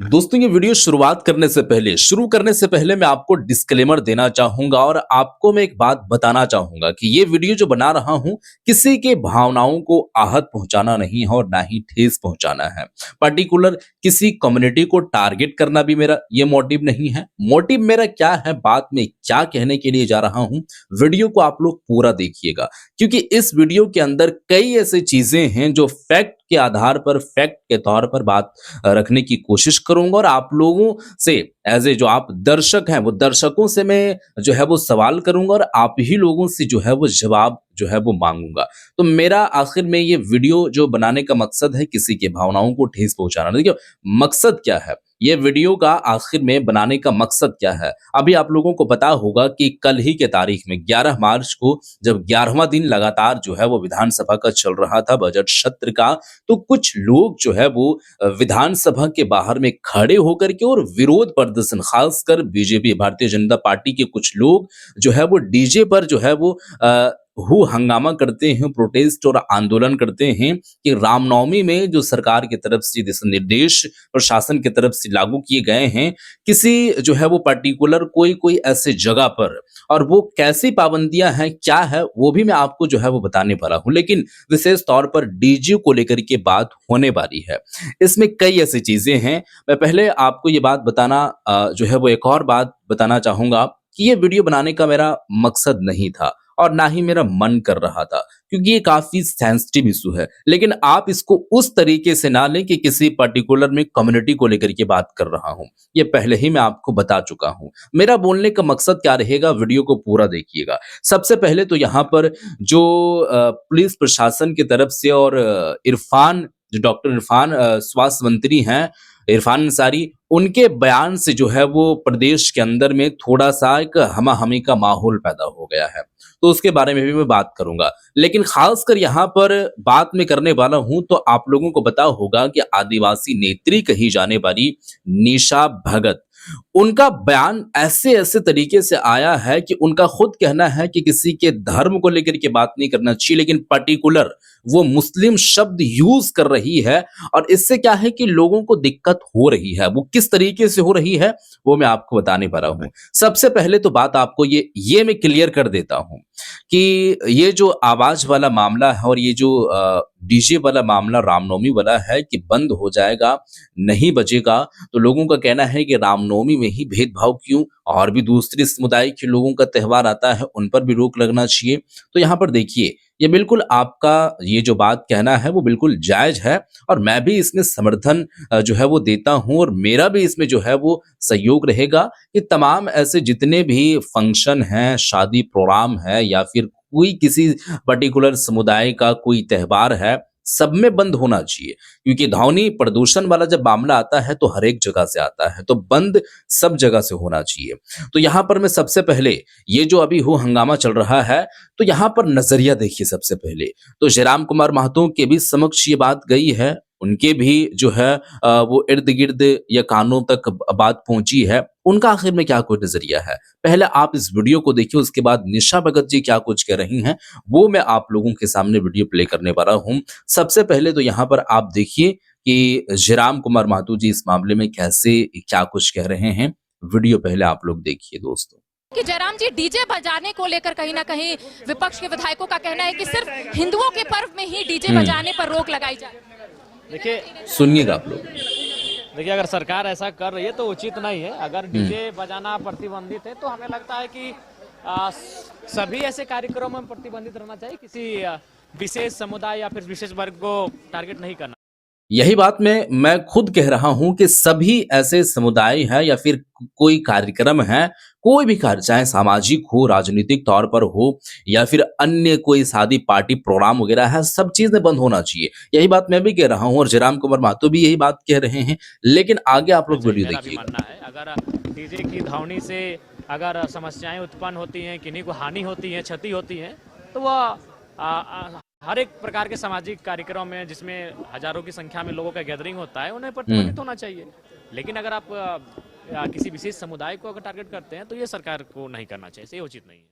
दोस्तों ये वीडियो शुरू करने से पहले मैं आपको डिस्क्लेमर देना चाहूंगा और आपको मैं एक बात बताना चाहूंगा कि ये वीडियो जो बना रहा हूं किसी के भावनाओं को आहत पहुंचाना नहीं है और ना ही ठेस पहुंचाना है। पर्टिकुलर किसी कम्युनिटी को टारगेट करना भी मेरा ये मोटिव नहीं है। मोटिव मेरा क्या है, बात में क्या कहने के लिए जा रहा हूं, वीडियो को आप लोग पूरा देखिएगा क्योंकि इस वीडियो के अंदर कई ऐसी चीजें हैं जो फैक्ट के आधार पर, फैक्ट के तौर पर बात रखने की कोशिश करूंगा और आप लोगों से एज ए जो आप दर्शक हैं वो दर्शकों से मैं जो है वो सवाल करूंगा और आप ही लोगों से जो है वो जवाब जो है वो मांगूंगा। तो मेरा आखिर में ये वीडियो जो बनाने का मकसद है किसी के भावनाओं को ठेस पहुंचाना। देखिए मकसद क्या है, ये वीडियो का आखिर में बनाने का मकसद क्या है। अभी आप लोगों को पता होगा कि कल ही के तारीख में 11 मार्च को जब 11वां दिन लगातार जो है वो विधानसभा का चल रहा था, बजट सत्र का, तो कुछ लोग जो है वो विधानसभा के बाहर में खड़े होकर के और विरोध प्रदर्शन, खासकर बीजेपी भारतीय जनता पार्टी के कुछ लोग जो है वो डीजे पर जो है वो हु हंगामा करते हैं, प्रोटेस्ट और आंदोलन करते हैं कि रामनवमी में जो सरकार की तरफ से दिशा निर्देश प्रशासन की तरफ से लागू किए गए हैं किसी जो है वो पर्टिकुलर कोई कोई ऐसे जगह पर, और वो कैसी पाबंदियां हैं क्या है वो भी मैं आपको जो है वो बताने वाला हूं। लेकिन विशेष तौर पर डीजे को लेकर के बात होने वाली है। इसमें कई ऐसी चीजें हैं। मैं पहले आपको ये बात बताना जो है वो एक और बात बताना चाहूंगा कि ये वीडियो बनाने का मेरा मकसद नहीं था और ना ही मेरा मन कर रहा था क्योंकि ये काफी सेंसिटिव इशू है। लेकिन आप इसको उस तरीके से ना लें कि किसी पर्टिकुलर में कम्युनिटी को लेकर के बात कर रहा हूं। ये पहले ही मैं आपको बता चुका हूं। मेरा बोलने का मकसद क्या रहेगा, वीडियो को पूरा देखिएगा। सबसे पहले तो यहाँ पर जो पुलिस प्रशासन की तरफ से और इरफान, जो डॉक्टर इरफान स्वास्थ्य मंत्री हैं, इरफान अंसारी, उनके बयान से जो है वो प्रदेश के अंदर में थोड़ा-सा एक हमा-हमी का माहौल पैदा हो गया है। तो उसके बारे में भी मैं बात करूँगा। लेकिन ख़ासकर यहाँ पर बात मैं करने वाला हूँ तो आप लोगों को पता होगा कि आदिवासी नेत्री कही जाने वाली निशा भगत, उनका बयान ऐसे-ऐसे तरीके से आया है कि उनका खुद कहना है कि किसी के धर्म को लेकर के बात नहीं करना चाहिए, लेकिन पर्टिकुलर वो मुस्लिम शब्द यूज़ कर रही है और इससे क्या है कि लोगों को दिक्कत हो रही है। वो किस तरीके से हो रही है वो मैं आपको बताने वाला हूँ। सबसे पहले तो बात आपको ये मैं क्लियर कर देता हूँ कि ये जो आवाज़ वाला मामला है और ये जो डीजे वाला मामला रामनवमी वाला है कि बंद हो जाएगा, नहीं बजेगा, तो लोगों का कहना है कि रामनवमी में ही भेदभाव क्यों, और भी दूसरे समुदाय के लोगों का त्योहार आता है उन पर भी रोक लगना चाहिए। तो यहाँ पर देखिए, ये बिल्कुल आपका ये जो बात कहना है वो बिल्कुल जायज़ है और मैं भी इसमें समर्थन जो है वो देता हूँ और मेरा भी इसमें जो है वो सहयोग रहेगा कि तमाम ऐसे जितने भी फंक्शन हैं, शादी प्रोग्राम है या फिर कोई किसी पर्टिकुलर समुदाय का कोई त्योहार है, सब में बंद होना चाहिए। क्योंकि ध्वनि प्रदूषण वाला जब मामला आता है तो हर एक जगह से आता है, तो बंद सब जगह से होना चाहिए। तो यहाँ पर मैं सबसे पहले ये जो अभी हो हंगामा चल रहा है, तो यहाँ पर नज़रिया देखिए सबसे पहले। तो जयराम कुमार महतो के भी समक्ष ये बात गई है, उनके भी जो है वो इर्द-गिर्द या कानों तक बात पहुँची है। उनका आखिर में क्या कोई नज़रिया है? पहले आप इस वीडियो को देखिए, उसके बाद निशा भगत जी क्या कुछ कह रही हैं, वो मैं आप लोगों के सामने वीडियो प्ले करने वाला हूँ। सबसे पहले तो यहाँ पर आप देखिए कि जयराम कुमार महतो जी इस मामले में कैसे क्या कुछ कह रहे हैं। वीडियो पहले आप लोग देखिए दोस्तों। कि जयराम जी, डीजे बजाने को लेकर कहीं ना कहीं विपक्ष के विधायकों का कहना है कि सिर्फ हिंदुओं के पर्व में ही डीजे बजाने पर रोक लगाई जाए। देखिए, सुनिएगा आप लोग। देखिए अगर सरकार ऐसा कर रही है तो उचित नहीं है। अगर डीजे बजाना प्रतिबंधित है तो हमें लगता है कि सभी ऐसे कार्यक्रमों में प्रतिबंधित रहना चाहिए। किसी विशेष समुदाय या फिर विशेष वर्ग को टारगेट नहीं करना। यही बात मैं खुद कह रहा हूं कि सभी ऐसे समुदाय हैं या फिर कोई कार्यक्रम है, कोई भी कार्य, चाहे सामाजिक हो, राजनीतिक तौर पर हो या फिर अन्य कोई शादी पार्टी प्रोग्राम वगैरह है, सब चीजें बंद होना चाहिए। यही बात मैं भी कह रहा हूं और जयराम कुमार महतो भी यही बात कह रहे हैं। लेकिन आगे आप लोग वीडियो मेरा भी देखिएगा। मानना है अगर डीजे की ध्वनि से अगर समस्याएं उत्पन्न होती हैं, किन्हीं को हानि होती है, क्षति होती है, तो वह हर एक प्रकार के सामाजिक कार्यक्रम में जिसमें हजारों की संख्या में लोगों का गैदरिंग होता है उन्हें प्रतिबंधित होना चाहिए। लेकिन अगर आप किसी विशेष समुदाय को अगर टारगेट करते हैं तो ये सरकार को नहीं करना चाहिए, ये उचित नहीं है।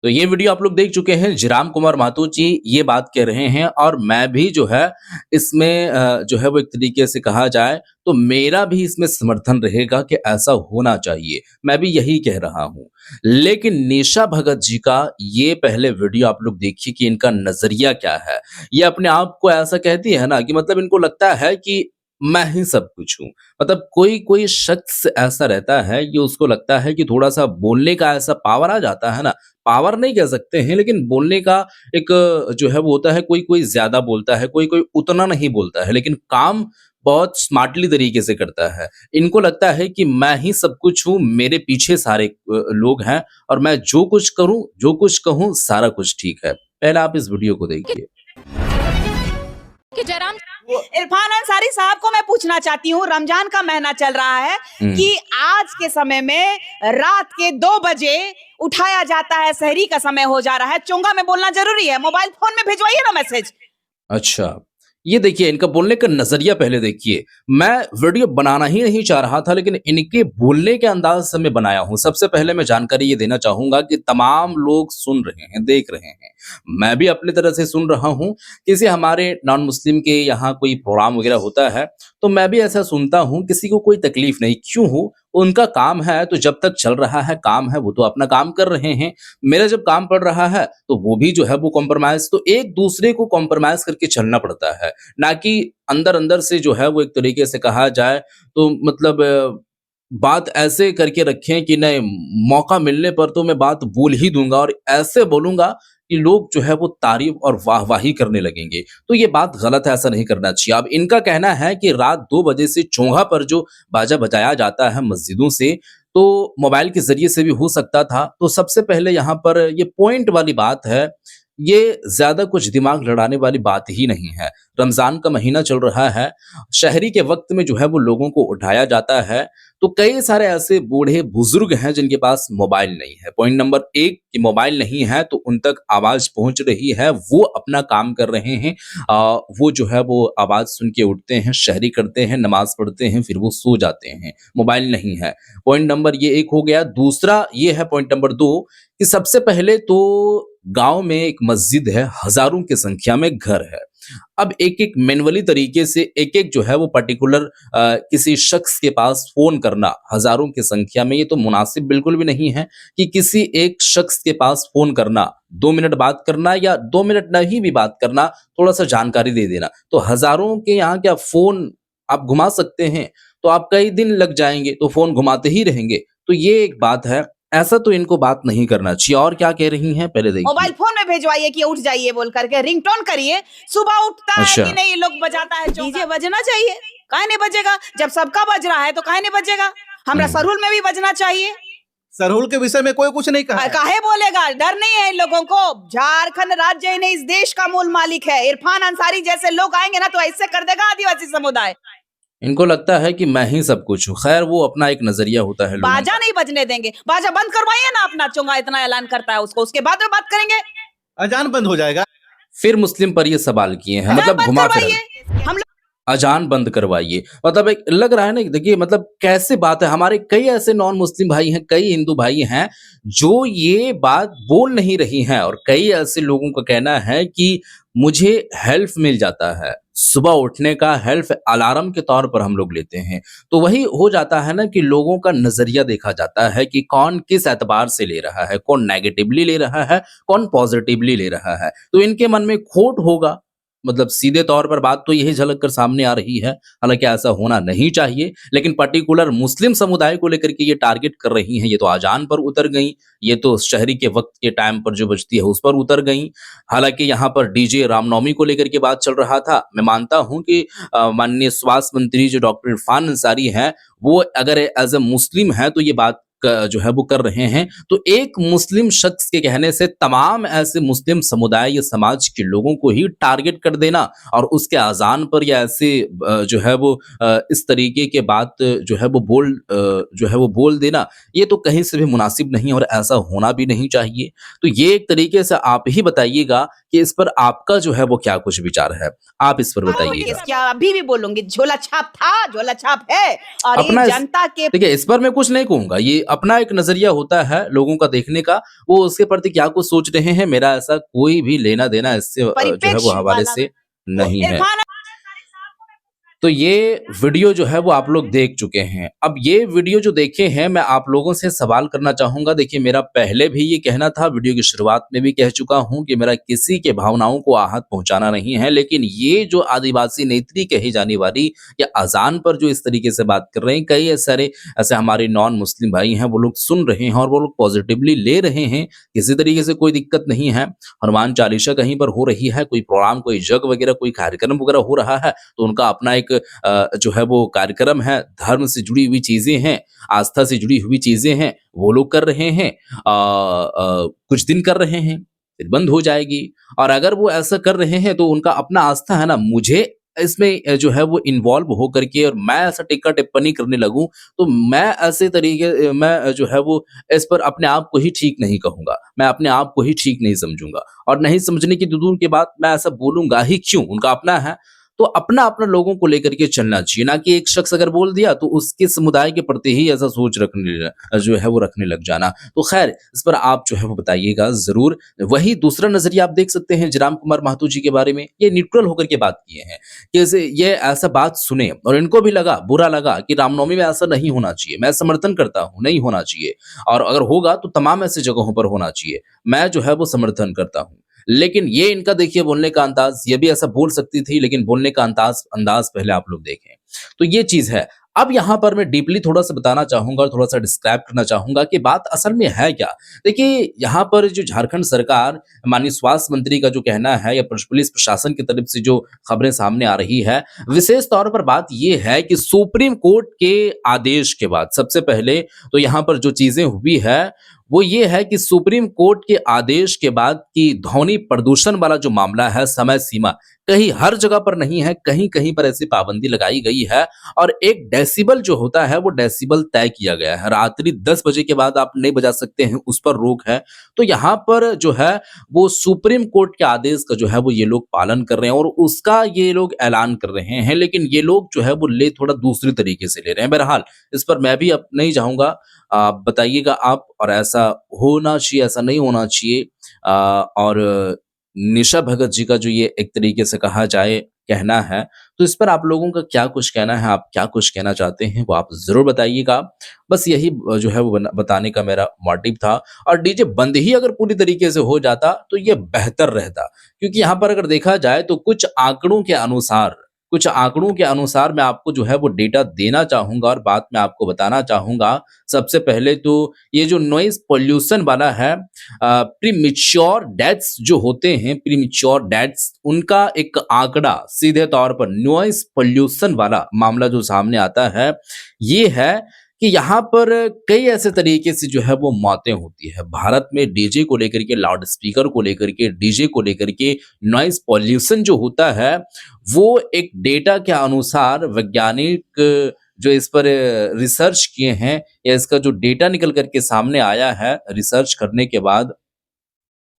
तो ये वीडियो आप लोग देख चुके हैं। जयराम कुमार महतो जी ये बात कह रहे हैं और मैं भी जो है इसमें जो है वो एक तरीके से कहा जाए तो मेरा भी इसमें समर्थन रहेगा कि ऐसा होना चाहिए। मैं भी यही कह रहा हूँ। लेकिन निशा भगत जी का ये पहले वीडियो आप लोग देखिए कि इनका नज़रिया क्या है। ये अपने आप को ऐसा कहती है ना कि मतलब इनको लगता है कि मैं ही सब कुछ हूँ। मतलब कोई शख्स ऐसा रहता है कि उसको लगता है कि थोड़ा-सा बोलने का ऐसा पावर आ जाता है ना, पावर नहीं कह सकते हैं लेकिन बोलने का एक जो है वो होता है, कोई-कोई ज़्यादा बोलता है, कोई-कोई उतना नहीं बोलता है, लेकिन काम बहुत स्मार्टली तरीके से करता है। इनको लगता है कि मैं ही सब कुछ हूँ, मेरे पीछे सारे लोग हैं और मैं जो कुछ करूँ, जो कुछ कहूँ, सारा कुछ ठीक है। पहले आप इस वीडियो को देखिए। कि जयराम इरफान अंसारी साहब को मैं पूछना चाहती हूँ, रमजान का महीना चल रहा है कि आज के समय में रात के 2 बजे उठाया जाता है, सहरी का समय हो जा रहा है, चोंगा में बोलना जरूरी है, मोबाइल फोन में भिजवाइए ना मैसेज। अच्छा, ये देखिए इनका बोलने का नज़रिया पहले देखिए। मैं वीडियो बनाना ही नहीं चाह रहा था लेकिन इनके बोलने के अंदाज़ से मैं बनाया हूँ। सबसे पहले मैं जानकारी ये देना चाहूँगा कि तमाम लोग सुन रहे हैं, देख रहे हैं। मैं भी अपनी तरह से सुन रहा हूँ। किसी हमारे नॉन मुस्लिम के यहाँ कोई प्रोग्राम वगैरह होता है, तो मैं भी ऐसा सुनता हूँ, किसी को कोई तकलीफ़ नहीं। क्यों हो? उनका काम है, तो जब तक चल रहा है काम है, वो तो अपना काम कर रहे हैं। मेरा जब काम पड़ रहा है, तो वो भी जो है वो कॉम्प्रोमाइज़ तो एक-दूसरे को कॉम्प्रोमाइज़ करके चलना पड़ता है। ना कि अंदर-अंदर से जो है वो एक तरीके से कहा जाए तो मतलब बात ऐसे करके रखें कि नहीं मौका मिलने पर तो मैं बात बोल ही दूँगा और ऐसे बोलूँगा कि लोग जो है वो तारीफ़ और वाह-वाही करने लगेंगे। तो ये बात गलत है, ऐसा नहीं करना चाहिए। अब इनका कहना है कि रात 2 बजे से चोंगा पर जो बाजा बजाया जाता है मस्जिदों से, तो मोबाइल के ज़रिए से भी हो सकता था। तो सबसे पहले यहाँ पर ये पॉइंट वाली बात है, ये ज़्यादा कुछ दिमाग लड़ाने वाली बात ही नहीं है। रमज़ान का महीना चल रहा है, शहरी के वक़्त में जो है वो लोगों को उठाया जाता है, तो कई सारे ऐसे बूढ़े-बुज़ुर्ग हैं जिनके पास मोबाइल नहीं है। पॉइंट नंबर 1 कि मोबाइल नहीं है तो उन तक आवाज़ पहुँच रही है, वो अपना काम कर रहे हैं। वो जो है वो आवाज़ सुन के उठते हैं, शहरी करते हैं, नमाज़ पढ़ते हैं, फिर वो सो जाते हैं। मोबाइल नहीं है। पॉइंट नंबर ये 1 हो गया। दूसरा ये है पॉइंट नंबर 2 कि सबसे पहले तो गाँव में एक मस्जिद है, हज़ारों की संख्या में घर है। अब एक-एक मैनुअली तरीके से एक-एक जो है वो पर्टिकुलर किसी शख्स के पास फ़ोन करना हज़ारों की संख्या में ये तो मुनासिब बिल्कुल भी नहीं है कि किसी एक शख्स के पास फ़ोन करना, 2 मिनट बात करना या 2 मिनट नहीं भी बात करना, थोड़ा-सा जानकारी दे देना। तो हज़ारों के यहाँ क्या फ़ोन आप घुमा सकते हैं? तो आप कई दिन लग जाएँगे, तो फ़ोन घुमाते ही रहेंगे। तो ये एक बात है, ऐसा तो इनको बात नहीं करना चाहिए। और क्या कह रही हैं पहले देखिए। मोबाइल फोन में भेजवाइए कि उठ जाइए बोल करके, रिंगटोन करिए, सुबह उठता है अच्छा। कि नहीं लोग बजाता है, डीजे बजना चाहिए, काहे नहीं बजेगा? जब सबका बज रहा है तो काहे नहीं बजेगा? हमरा सरहुल में भी बजना चाहिए। सरहुल के विषय में कोई कुछ नहीं कहा है। काहे बोलेगा? डर नहीं है इन लोगों को। झारखंड राज्य ने इस देश का मूल मालिक है। इरफान अंसारी जैसे लोग आएंगे ना तो ऐसे कर देगा आदिवासी समुदाय। इनको लगता है कि मैं ही सब कुछ हूँ। खैर वो अपना एक नज़रिया होता है लोगों का। बाजा नहीं बजने देंगे, बाजा बंद करवाइए ना अपना, चोंगा इतना ऐलान करता है उसको, उसके बाद में बात करेंगे। अजान बंद हो जाएगा। फिर मुस्लिम पर ये सवाल किए हैं, मतलब बंद घुमा फिरा करवाइए। हम लोग अजान बंद करवाइए। मतलब एक लग रहा है ना कि देखिए मतलब कैसे बात है। हमारे कई ऐसे नॉन मुस्लिम भाई हैं, कई हिंदू भाई हैं जो ये बात बोल नहीं रही हैं और कई ऐसे लोगों का कहना है कि मुझे हेल्प मिल जाता है। सुबह उठने का हेल्प अलार्म के तौर पर हम लोग लेते हैं। तो वही हो जाता है ना कि लोगों का नज़रिया देखा जाता है कि कौन किस एतबार से ले रहा है, कौन नेगेटिवली ले रहा है, कौन पॉजिटिवली ले रहा है। तो इनके मन में खोट होगा। मतलब सीधे तौर पर बात तो यही झलक कर सामने आ रही है। हालाँकि ऐसा होना नहीं चाहिए, लेकिन पर्टिकुलर मुस्लिम समुदाय को लेकर के ये टारगेट कर रही हैं। ये तो अजान पर उतर गईं, ये तो शहरी के वक़्त के टाइम पर जो बजती है उस पर उतर गईं। हालाँकि यहाँ पर डीजे रामनवमी को लेकर के बात चल रहा था। मैं मानता हूँ कि माननीय स्वास्थ्य मंत्री जो डॉक्टर इरफान अंसारी हैं, वो अगर एज़ अ मुस्लिम हैं तो ये बात जो है वो कर रहे हैं। तो एक मुस्लिम शख्स के कहने से तमाम ऐसे मुस्लिम समुदाय या समाज के लोगों को ही टारगेट कर देना और उसके अज़ान पर या ऐसे जो है वो इस तरीके के बात जो है वो बोल देना, ये तो कहीं से भी मुनासिब नहीं और ऐसा होना भी नहीं चाहिए। तो ये एक तरीके से आप ही बताइएगा कि इस पर आपका जो है वो क्या कुछ विचार है? आप इस पर बताइएगा। क्या अभी भी बोलूंगी, झोला छाप था, झोला छाप है और अपना ये जनता के देखिए इस पर मैं कुछ नहीं कहूँगा। ये अपना एक नजरिया होता है लोगों का देखने का, वो उसके प्रति क्या कुछ सोच रहे हैं, मेरा ऐसा कोई भी लेना देना इससे जो है वो परिप्रेक्ष्य हवाले वाला से वो नहीं है। इरफान तो ये वीडियो जो है वो आप लोग देख चुके हैं। अब ये वीडियो जो देखे हैं, मैं आप लोगों से सवाल करना चाहूँगा। देखिए, मेरा पहले भी ये कहना था, वीडियो की शुरुआत में भी कह चुका हूँ कि मेरा किसी के भावनाओं को आहत पहुँचाना नहीं है। लेकिन ये जो आदिवासी नेत्री कही जाने वाली या अज़ान पर जो इस तरीके से बात कर रहे हैं, कई सारे ऐसे हमारे नॉन मुस्लिम भाई हैं, वो लोग सुन रहे हैं और वो लोग पॉजिटिवली ले रहे हैं। किसी तरीके से कोई दिक्कत नहीं है। हनुमान चालीसा कहीं पर हो रही है, कोई प्रोग्राम, कोई यज्ञ वगैरह, कोई कार्यक्रम वगैरह हो रहा है, तो उनका अपना एक जो है वो कार्यक्रम है, धर्म से जुड़ी हुई चीजें हैं, आस्था से जुड़ी हुई चीजें हैं, वो लोग कर रहे हैं। कुछ दिन कर रहे हैं, फिर बंद हो जाएगी। और अगर वो ऐसा कर रहे हैं तो उनका अपना आस्था है ना। मुझे इसमें जो है वो इन्वॉल्व होकर के और मैं ऐसा टिक्का टिप्पणी करने लगूं, तो मैं ऐसे तरीके मैं जो है वो इस पर अपने आप को ही ठीक नहीं कहूंगा, मैं अपने आप को ही ठीक नहीं समझूंगा। और नहीं समझने की तो दूर की बात, मैं ऐसा बोलूंगा ही क्यों, उनका अपना है। तो अपना अपना लोगों को लेकर के चलना चाहिए, ना कि एक शख्स अगर बोल दिया तो उसके समुदाय के प्रति ही ऐसा सोच जो है वो रखने लग जाना। तो खैर, इस पर आप जो है वो बताइएगा जरूर। वही दूसरा नजरिया आप देख सकते हैं जयराम कुमार महतो जी के बारे में। ये न्यूट्रल होकर के बात किए हैं कि ये ऐसा बात सुने और इनको भी लगा, बुरा लगा कि रामनवमी में ऐसा नहीं होना चाहिए। मैं समर्थन करता हूं, नहीं होना चाहिए, और अगर होगा तो तमाम ऐसी जगहों पर होना चाहिए, मैं जो है वो समर्थन करता हूं। लेकिन ये इनका देखिए बोलने का अंदाज, ये भी ऐसा बोल सकती थी, लेकिन बोलने का अंदाज पहले आप लोग देखें। तो ये चीज है। अब यहां पर मैं डीपली थोड़ा सा बताना चाहूंगा और थोड़ा सा डिस्क्राइब करना चाहूंगा कि बात असल में है क्या। देखिए, यहां पर जो झारखंड सरकार, माननीय स्वास्थ्य मंत्री का जो कहना है या पुलिस प्रशासन की तरफ से जो खबरें सामने आ रही है, विशेष तौर पर बात यह है कि सुप्रीम कोर्ट के आदेश के बाद सबसे पहले तो यहां पर जो चीजें हुई है वो ये है कि सुप्रीम कोर्ट के आदेश के बाद की ध्वनि प्रदूषण वाला जो मामला है, समय सीमा कहीं हर जगह पर नहीं है, कहीं कहीं पर ऐसी पाबंदी लगाई गई है। और एक डेसिबल जो होता है वो डेसिबल तय किया गया है, रात्रि 10 बजे के बाद आप नहीं बजा सकते हैं, उस पर रोक है। तो यहाँ पर जो है वो सुप्रीम कोर्ट के आदेश का जो है वो ये लोग पालन कर रहे हैं और उसका ये लोग ऐलान कर रहे हैं। लेकिन ये लोग जो है वो ले थोड़ा दूसरी तरीके से ले रहे हैं। बहरहाल, इस पर मैं भी अब नहीं जाऊंगा, आप बताइएगा आप। और ऐसा होना चाहिए, ऐसा नहीं होना चाहिए। और निशा भगत जी का जो ये एक तरीके से कहा जाए कहना है, तो इस पर आप लोगों का क्या कुछ कहना है, आप क्या कुछ कहना चाहते हैं, वो आप जरूर बताइएगा। बस यही जो है वो बताने का मेरा मोटिव था। और डीजे बंद ही अगर पूरी तरीके से हो जाता तो ये बेहतर रहता, क्योंकि यहाँ पर अगर देखा जाए तो कुछ आंकड़ों के अनुसार मैं आपको जो है वो डेटा देना चाहूंगा और बात मैं आपको बताना चाहूंगा। सबसे पहले तो ये जो नॉइज पोल्यूशन वाला है, प्रीमेच्योर डेथ्स जो होते हैं, प्रीमेच्योर डेथ्स, उनका एक आंकड़ा सीधे तौर पर नॉइज पोल्यूशन वाला मामला जो सामने आता है, ये है कि यहाँ पर कई ऐसे तरीके से जो है वो मौतें होती है भारत में, डीजे को लेकर के, लाउड स्पीकर को लेकर के, डीजे को लेकर के, नॉइज पॉल्यूशन जो होता है, वो एक डेटा के अनुसार वैज्ञानिक जो इस पर रिसर्च किए हैं या इसका जो डेटा निकल करके सामने आया है रिसर्च करने के बाद,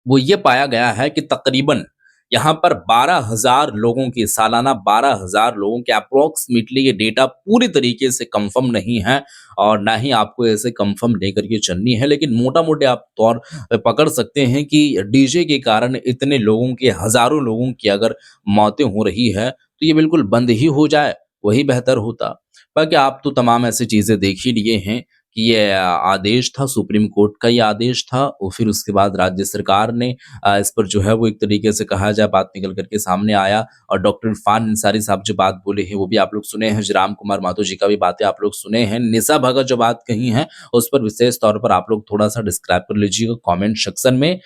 वो ये पाया गया है कि तकरीबन यहाँ पर 12,000 लोगों की, सालाना 12,000 लोगों के अप्रोक्सीमेटली, ये डेटा पूरी तरीके से कंफर्म नहीं है और ना ही आपको ऐसे कंफर्म लेकर के चलनी है, लेकिन मोटा मोटे आप तौर पे पकड़ सकते हैं कि डीजे के कारण इतने लोगों के, हजारों लोगों की अगर मौतें हो रही है तो ये बिल्कुल बंद ही हो जाए, वही बेहतर होता। बाकी आप तो तमाम ऐसी चीजें देख ही लिए हैं कि ये आदेश था, सुप्रीम कोर्ट का ये आदेश था और फिर उसके बाद राज्य सरकार ने इस पर जो है वो एक तरीके से कहा जाए बात निकल करके सामने आया। और डॉक्टर इरफान अंसारी साहब जो बात बोले हैं वो भी आप लोग सुने हैं, जयराम कुमार महतो जी का भी बातें आप लोग सुने हैं, निशा भगत जो बात कही है उस पर विशेष तौर पर आप लोग थोड़ा सा डिस्क्राइब कर लीजिएगा कॉमेंट सेक्शन में।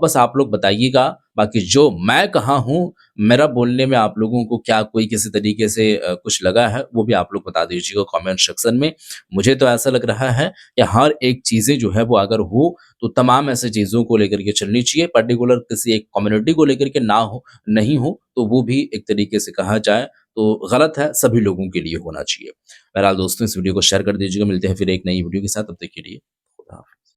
बस आप लोग बताइएगा। बाकी जो मैं कहा हूँ, मेरा बोलने में आप लोगों को क्या कोई किसी तरीके से कुछ लगा है, वो भी आप लोग बता दीजिएगा कमेंट सेक्शन में। मुझे तो ऐसा लग रहा है कि हर एक चीजें जो है वो अगर हो तो तमाम ऐसे चीजों को लेकर के चलनी चाहिए, पर्टिकुलर किसी एक कम्युनिटी को लेकर के ना हो, नहीं हो तो वो भी एक तरीके से कहा जाए तो गलत है, सभी लोगों के लिए होना चाहिए। बहरहाल दोस्तों, इस वीडियो को शेयर कर दीजिएगा। मिलते हैं फिर एक नई वीडियो के साथ, तब तक के लिए